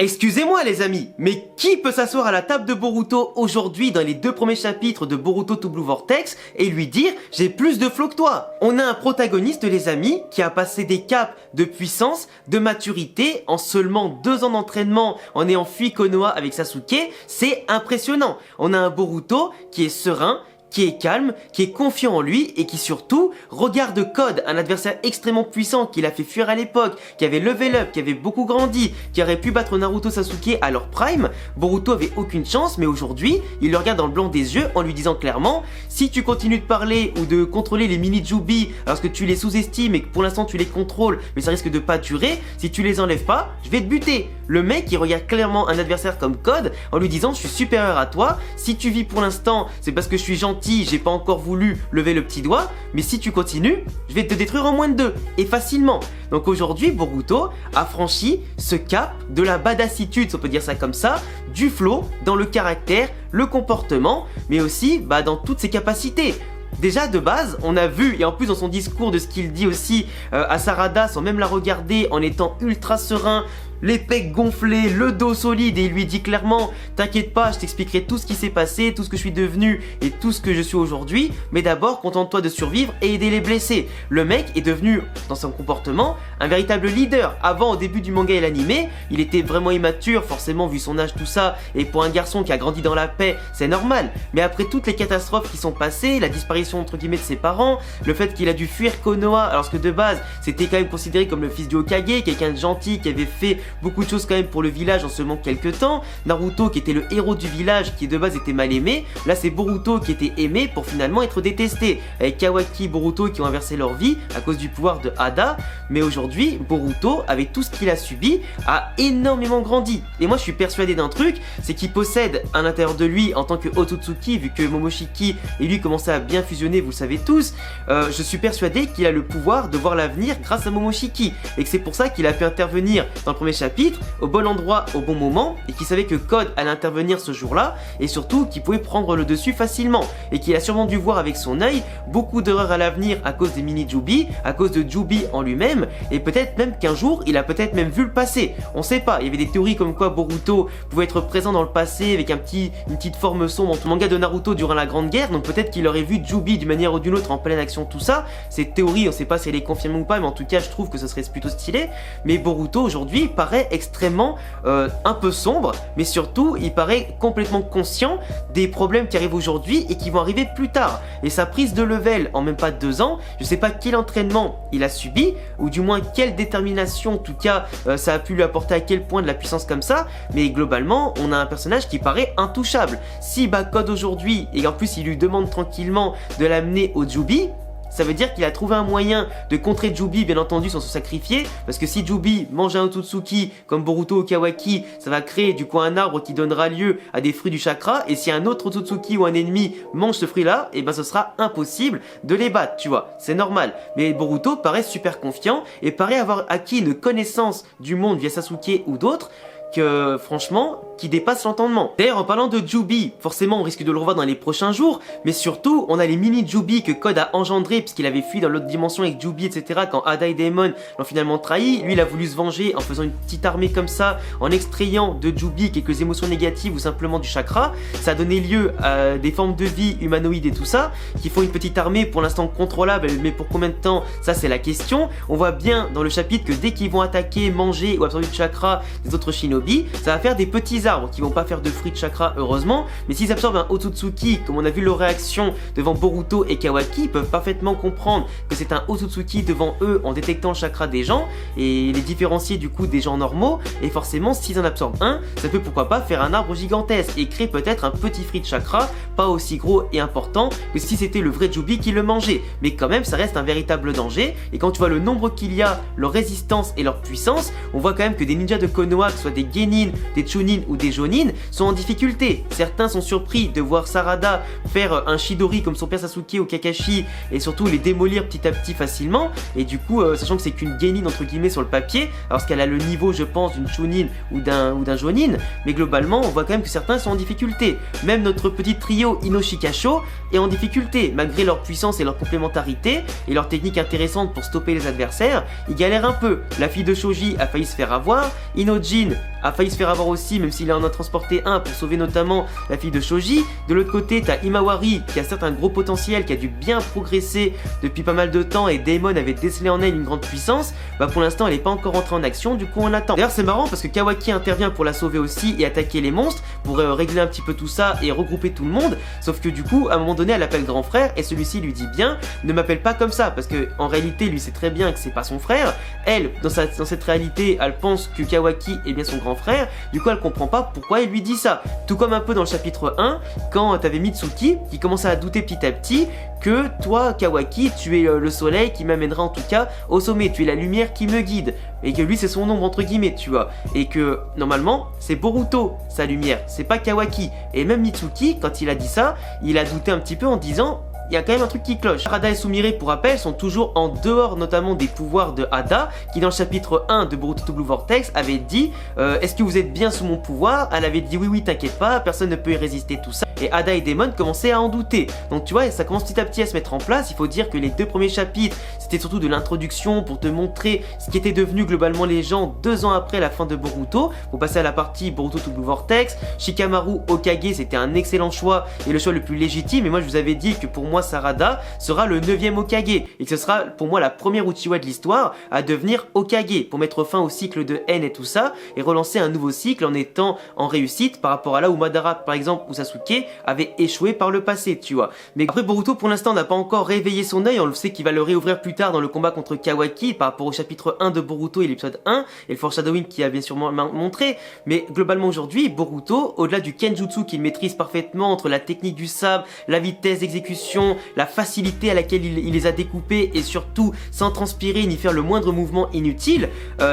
Excusez-moi les amis, mais qui peut s'asseoir à la table de Boruto aujourd'hui dans les 2 premiers chapitres de Boruto to Blue Vortex et lui dire « j'ai plus de flow que toi ». On a un protagoniste les amis qui a passé des caps de puissance, de maturité en seulement 2 ans d'entraînement en ayant fui Konoha avec Sasuke, c'est impressionnant. On a un Boruto qui est serein, qui est calme, qui est confiant en lui et qui surtout regarde Code, un adversaire extrêmement puissant qui l'a fait fuir à l'époque, qui avait level up, qui avait beaucoup grandi, qui aurait pu battre Naruto Sasuke à leur prime. Boruto avait aucune chance, mais aujourd'hui, il le regarde dans le blanc des yeux en lui disant clairement « si tu continues de parler ou de contrôler les mini-jubi alors que tu les sous-estimes et que pour l'instant tu les contrôles, mais ça risque de pas durer, si tu les enlèves pas, je vais te buter ». Le mec, il regarde clairement un adversaire comme Code en lui disant « je suis supérieur à toi, si tu vis pour l'instant, c'est parce que je suis gentil, j'ai pas encore voulu lever le petit doigt, mais si tu continues, je vais te détruire en moins de 2, et facilement. » Donc aujourd'hui, Boruto a franchi ce cap de la badassitude, si on peut dire ça comme ça, du flow dans le caractère, le comportement, mais aussi dans toutes ses capacités. Déjà de base, on a vu, et en plus dans son discours de ce qu'il dit aussi à Sarada, sans même la regarder, en étant ultra serein, les pecs gonflés, le dos solide, et il lui dit clairement « t'inquiète pas, je t'expliquerai tout ce qui s'est passé, tout ce que je suis devenu et tout ce que je suis aujourd'hui, mais d'abord contente-toi de survivre et aider les blessés ». Le mec est devenu, dans son comportement, un véritable leader. Avant, au début du manga et l'animé, il était vraiment immature, forcément vu son âge, tout ça, et pour un garçon qui a grandi dans la paix, c'est normal. Mais après toutes les catastrophes qui sont passées, la disparition entre guillemets de ses parents, le fait qu'il a dû fuir Konoha, alors que de base, c'était quand même considéré comme le fils du Hokage, quelqu'un de gentil, qui avait fait beaucoup de choses quand même pour le village en seulement quelques temps. Naruto qui était le héros du village, qui de base était mal aimé. Là c'est Boruto qui était aimé pour finalement être détesté. Avec Kawaki et Boruto qui ont inversé leur vie à cause du pouvoir de Hada. Mais aujourd'hui, Boruto, avec tout ce qu'il a subi, a énormément grandi. Et moi je suis persuadé d'un truc, c'est qu'il possède à l'intérieur de lui en tant que Otsutsuki, vu que Momoshiki et lui commençaient à bien fusionner, vous le savez tous, je suis persuadé qu'il a le pouvoir de voir l'avenir grâce à Momoshiki. Et que c'est pour ça qu'il a pu intervenir dans le premier chapitre, au bon endroit, au bon moment, et qu'il savait que Code allait intervenir ce jour-là, et surtout qu'il pouvait prendre le dessus facilement, et qu'il a sûrement dû voir avec son œil beaucoup d'erreurs à l'avenir à cause des mini-Jubi, à cause de Jubi en lui-même, et peut-être même qu'un jour, il a peut-être même vu le passé. On sait pas, il y avait des théories comme quoi Boruto pouvait être présent dans le passé avec une petite forme sombre dans le manga de Naruto durant la Grande Guerre, donc peut-être qu'il aurait vu Jubi d'une manière ou d'une autre en pleine action, tout ça. Ces théories, on sait pas si elle est confirmée ou pas, mais en tout cas, je trouve que ce serait plutôt stylé. Mais Boruto aujourd'hui paraît extrêmement un peu sombre, mais surtout il paraît complètement conscient des problèmes qui arrivent aujourd'hui et qui vont arriver plus tard. Et sa prise de level en même pas 2 ans, je sais pas quel entraînement il a subi, ou du moins quelle détermination, en tout cas ça a pu lui apporter à quel point de la puissance comme ça, mais globalement on a un personnage qui paraît intouchable. Si bat Code aujourd'hui et en plus il lui demande tranquillement de l'amener au Jubi, ça veut dire qu'il a trouvé un moyen de contrer Jubi, bien entendu, sans se sacrifier, parce que si Jubi mange un Otsutsuki comme Boruto ou Kawaki, ça va créer du coup un arbre qui donnera lieu à des fruits du chakra, et si un autre Otsutsuki ou un ennemi mange ce fruit-là, et ben ce sera impossible de les battre, tu vois, c'est normal. Mais Boruto paraît super confiant, et paraît avoir acquis une connaissance du monde via Sasuke ou d'autres, que franchement, qui dépasse l'entendement. D'ailleurs, en parlant de Jubi, forcément on risque de le revoir dans les prochains jours, mais surtout on a les mini-Jubi que Code a engendré puisqu'il avait fui dans l'autre dimension avec Jubi, etc. Quand Hada et Daemon l'ont finalement trahi. Lui il a voulu se venger en faisant une petite armée comme ça, en extrayant de Jubi quelques émotions négatives ou simplement du chakra. Ça a donné lieu à des formes de vie humanoïdes et tout ça, qui font une petite armée pour l'instant contrôlable, mais pour combien de temps, ça c'est la question. On voit bien dans le chapitre que dès qu'ils vont attaquer, manger ou absorber du chakra des autres shinobi, ça va faire des petits arbres qui vont pas faire de fruits de chakra heureusement, mais s'ils absorbent un Otsutsuki, comme on a vu leur réaction devant Boruto et Kawaki, ils peuvent parfaitement comprendre que c'est un Otsutsuki devant eux en détectant le chakra des gens et les différencier du coup des gens normaux, et forcément s'ils en absorbent un, ça peut pourquoi pas faire un arbre gigantesque et créer peut-être un petit fruit de chakra pas aussi gros et important que si c'était le vrai Jubi qui le mangeait, mais quand même ça reste un véritable danger. Et quand tu vois le nombre qu'il y a, leur résistance et leur puissance, on voit quand même que des ninjas de Konoha, que ce soit des Genin, des Chunin ou des Jonin, sont en difficulté. Certains sont surpris de voir Sarada faire un Chidori comme son père Sasuke ou Kakashi et surtout les démolir petit à petit facilement, et du coup sachant que c'est qu'une Genin entre guillemets sur le papier, alors qu'elle a le niveau je pense d'une Chunin ou d'un Jonin, mais globalement on voit quand même que certains sont en difficulté. Même notre petit trio Inoshikasho est en difficulté, malgré leur puissance et leur complémentarité et leur technique intéressante pour stopper les adversaires, ils galèrent un peu. La fille de Shoji a failli se faire avoir, Inojin a failli se faire avoir aussi, même s'il en a transporté un pour sauver notamment la fille de Shoji. De l'autre côté, t'as Himawari qui a certes un gros potentiel, qui a dû bien progresser depuis pas mal de temps et Daemon avait décelé en elle une grande puissance. Bah pour l'instant elle est pas encore entrée en action, du coup on attend. D'ailleurs c'est marrant parce que Kawaki intervient pour la sauver aussi et attaquer les monstres pour régler un petit peu tout ça et regrouper tout le monde. Sauf que du coup à un moment donné elle appelle grand frère et celui-ci lui dit bien ne m'appelle pas comme ça parce que en réalité lui sait très bien que c'est pas son frère. Elle dans cette réalité elle pense que Kawaki est bien son grand frère, du coup elle comprend pas pourquoi il lui dit ça. Tout comme un peu dans le chapitre 1 quand t'avais Mitsuki qui commençait à douter petit à petit que toi Kawaki tu es le soleil qui m'amènera en tout cas au sommet, tu es la lumière qui me guide et que lui c'est son ombre entre guillemets tu vois, et que normalement c'est Boruto sa lumière, c'est pas Kawaki. Et même Mitsuki quand il a dit ça il a douté un petit peu en disant il y a quand même un truc qui cloche. Harada et Sumire, pour rappel, sont toujours en dehors notamment des pouvoirs de Ada, qui dans le chapitre 1 de Boruto to Blue Vortex avait dit est-ce que vous êtes bien sous mon pouvoir? Elle avait dit oui t'inquiète pas, personne ne peut y résister, tout ça. Et Ada et Daemon commençaient à en douter. Donc tu vois, ça commence petit à petit à se mettre en place. Il faut dire que les 2 premiers chapitres, c'était surtout de l'introduction pour te montrer ce qui était devenu globalement les gens 2 ans après la fin de Boruto. Pour passer à la partie Boruto to Blue Vortex, Shikamaru Hokage, c'était un excellent choix et le choix le plus légitime. Et moi je vous avais dit que pour moi Sarada sera le 9e Hokage et que ce sera pour moi la première Uchiwa de l'histoire à devenir Hokage pour mettre fin au cycle de haine et tout ça et relancer un nouveau cycle en étant en réussite par rapport à là où Madara par exemple ou Sasuke avait échoué par le passé, tu vois. Mais après Boruto pour l'instant n'a pas encore réveillé son œil, on le sait qu'il va le réouvrir plus tard dans le combat contre Kawaki par rapport au chapitre 1 de Boruto et l'épisode 1 et le foreshadowing qui a bien sûr montré. Mais globalement aujourd'hui Boruto, au-delà du Kenjutsu qu'il maîtrise parfaitement entre la technique du sabre, la vitesse d'exécution, la facilité à laquelle il les a découpés et surtout sans transpirer ni faire le moindre mouvement inutile,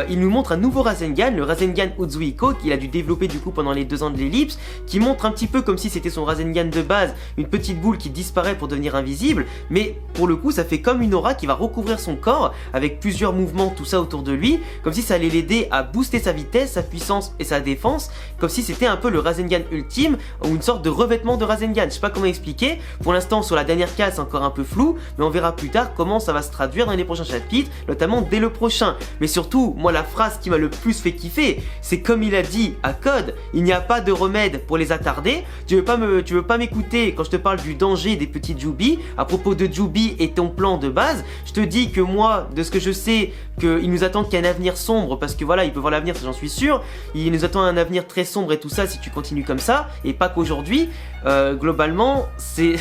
il nous montre un nouveau Rasengan, le Rasengan Uzuiko qu'il a dû développer du coup pendant les 2 ans de l'ellipse, qui montre un petit peu comme si c'était son Rasengan de base, une petite boule qui disparaît pour devenir invisible, mais pour le coup ça fait comme une aura qui va recouvrir son corps avec plusieurs mouvements, tout ça autour de lui, comme si ça allait l'aider à booster sa vitesse, sa puissance et sa défense, comme si c'était un peu le Rasengan ultime ou une sorte de revêtement de Rasengan. Je sais pas comment expliquer, pour l'instant sur la dernière case c'est encore un peu flou, mais on verra plus tard comment ça va se traduire dans les prochains chapitres, notamment dès le prochain. Mais surtout, moi la phrase qui m'a le plus fait kiffer, c'est comme il a dit à Code, il n'y a pas de remède pour les attarder. Tu veux pas m'écouter quand je te parle du danger des petits Jubi. À propos de Jubi et ton plan de base, je te dis que moi, de ce que je sais, qu'il nous attend qu'un avenir sombre, parce que voilà, il peut voir l'avenir, j'en suis sûr. Il nous attend un avenir très sombre et tout ça si tu continues comme ça, et pas qu'aujourd'hui. Globalement, c'est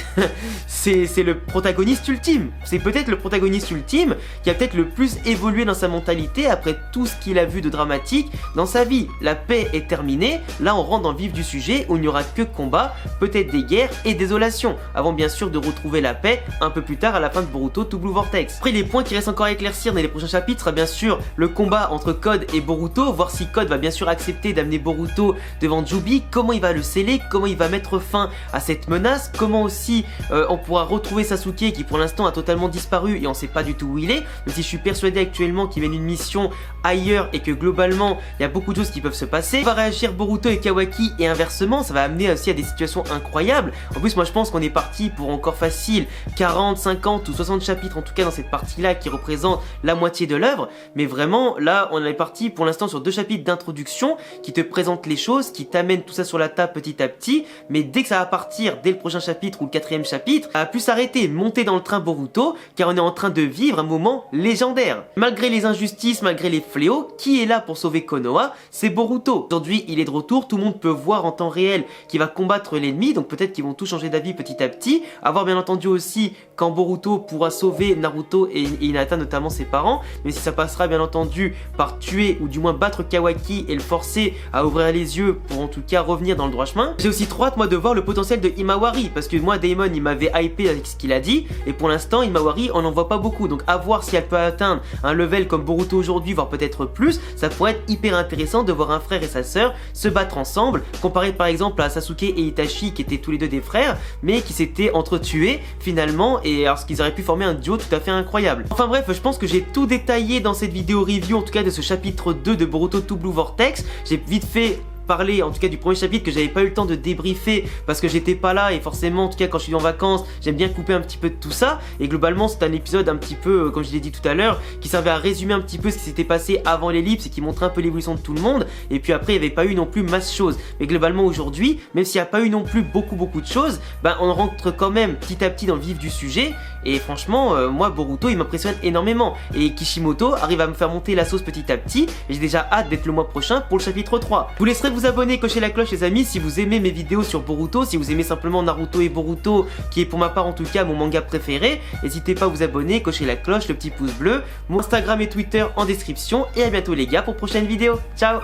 le protagoniste ultime. C'est peut-être le protagoniste ultime qui a peut-être le plus évolué dans sa mentalité après tout ce qu'il a vu de dramatique dans sa vie. La paix est terminée, là on rentre dans le vif du sujet où il n'y aura que combat, peut-être des guerres et désolation, avant bien sûr de retrouver la paix un peu plus tard à la fin de Boruto to Blue Vortex. Après les points qui restent encore à éclaircir dans les prochains chapitres sera bien sûr le combat entre Code et Boruto, voir si Code va bien sûr accepter d'amener Boruto devant Jubi, comment il va le sceller, comment il va mettre fin à cette menace, comment aussi on pourra retrouver Sasuke qui pour l'instant a totalement disparu et on sait pas du tout où il est, même si je suis persuadé actuellement qu'il mène une mission ailleurs et que globalement il y a beaucoup de choses qui peuvent se passer. On va réagir Boruto et Kawaki et inversement, ça va amener aussi à des situations incroyables. En plus moi je pense qu'on est parti pour encore facile 40, 50 ou 60 chapitres en tout cas dans cette partie là qui représente la moitié de l'œuvre, mais vraiment là on est parti pour l'instant sur 2 chapitres d'introduction qui te présentent les choses, qui t'amènent tout ça sur la table petit à petit, mais dès que ça va partir dès le prochain chapitre ou le 4e chapitre, ça va plus s'arrêter, monter dans le train Boruto, car on est en train de vivre un moment légendaire. Malgré les injustices, malgré les fléaux, qui est là pour sauver Konoha? C'est Boruto. Aujourd'hui il est de retour, tout le monde peut voir en temps réel qu'il va combattre l'ennemi, donc peut-être qu'ils vont tous changer d'avis petit à petit, à voir bien entendu aussi quand Boruto pourra sauver Naruto et Hinata notamment ses parents, mais si ça passera bien entendu par tuer ou du moins battre Kawaki et le forcer à ouvrir les yeux pour en tout cas revenir dans le droit chemin. J'ai aussi trop hâte moi de voir le potentiel de Himawari, parce que moi Daemon il m'avait hypé avec ce qu'il a dit, et pour l'instant Himawari on n'en voit pas beaucoup, donc à voir si elle peut atteindre un level comme Boruto aujourd'hui, voire peut-être plus, ça pourrait être hyper intéressant de voir un frère et sa sœur se battre ensemble, comparé par exemple à Sasuke et Itachi qui étaient tous les deux des frères, mais qui s'étaient entretués finalement, et alors qu'ils auraient pu former un duo tout à fait incroyable. Enfin bref, je pense que j'ai tout détaillé dans cette vidéo review, en tout cas de ce chapitre 2 de Boruto to Blue Vortex. J'ai vite fait parler en tout cas du premier chapitre que j'avais pas eu le temps de débriefer parce que j'étais pas là et forcément en tout cas quand je suis en vacances j'aime bien couper un petit peu de tout ça et globalement c'est un épisode un petit peu comme je l'ai dit tout à l'heure qui servait à résumer un petit peu ce qui s'était passé avant l'ellipse et qui montrait un peu l'évolution de tout le monde et puis après il n'y avait pas eu non plus masse choses mais globalement aujourd'hui même s'il n'y a pas eu non plus beaucoup de choses on rentre quand même petit à petit dans le vif du sujet et franchement moi Boruto il m'impressionne énormément et Kishimoto arrive à me faire monter la sauce petit à petit et j'ai déjà hâte d'être le mois prochain pour le chapitre 3. Je vous laisserai vous abonner, cocher la cloche les amis si vous aimez mes vidéos sur Boruto, si vous aimez simplement Naruto et Boruto qui est pour ma part en tout cas mon manga préféré. N'hésitez pas à vous abonner, cocher la cloche, le petit pouce bleu, mon Instagram et Twitter en description et à bientôt les gars pour prochaine vidéo. Ciao.